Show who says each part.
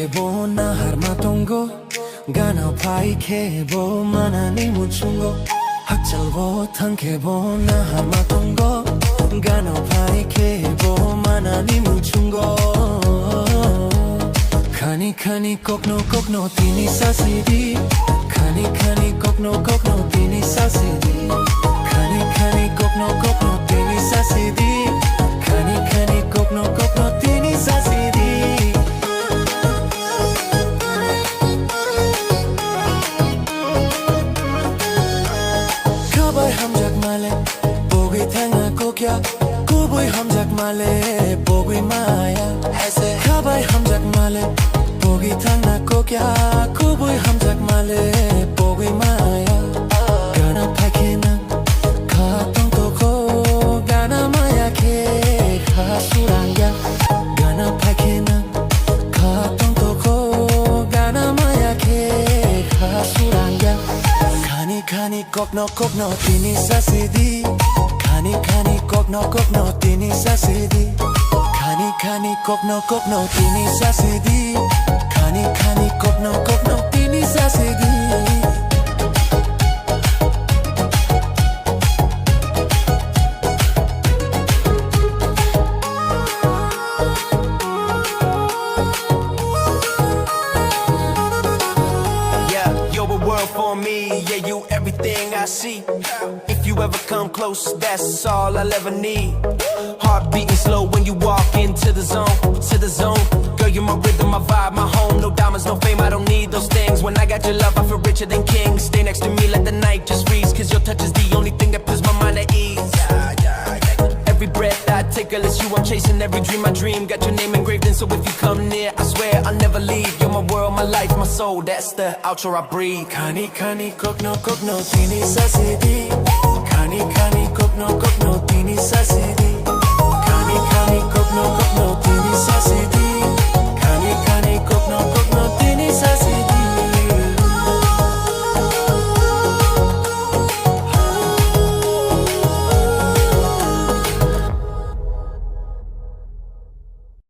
Speaker 1: kebo na harmatongo Gana pai kebo mana ni muchungo Hakchal bo thang kebo na harmatongo Gana pai kebo mana ni muchungo Khani khani kokno tini sasidi Khani kokno tini sasidi Khani kokno tini sasidi Khani kokno tini sasidi Kabai hamjak male Bogui thanga kokya Kubui hamjak male Bogui maya Kabai hamjak male Bogui thanga kokya Kubui hamjak male Bogui maya Gana pakena Katong toko Gana maya ke Kasuranga Gana pakena Katong toko Gana maya ke Kasuranga Khani kokno tini sasidi Khani kokno tini sasidi Khani kokno tini sasidi Khani kokno tini sasidi
Speaker 2: For me, yeah, you everything I see. If you ever come close, that's all I'll ever need. Heart beating slow when you walk into the zone, Girl, you're my rhythm, my vibe, my home. No diamonds, no fame, I don't need those things. When I got your love, I feel richer than kings. Stay next to me, let the night just freeze. Cause your touch is the only thing that puts my mind at ease. Every breath I take, girl, it's you I'm chasing. Every dream I dream, got your name engraved in. So if you come near, I swear I'll never leave. You're my world, my life, my soul. That's the outro I breathe.
Speaker 1: Khani kokno tini sasidi Khani kokno tini sasidi Khani kokno tini sasidi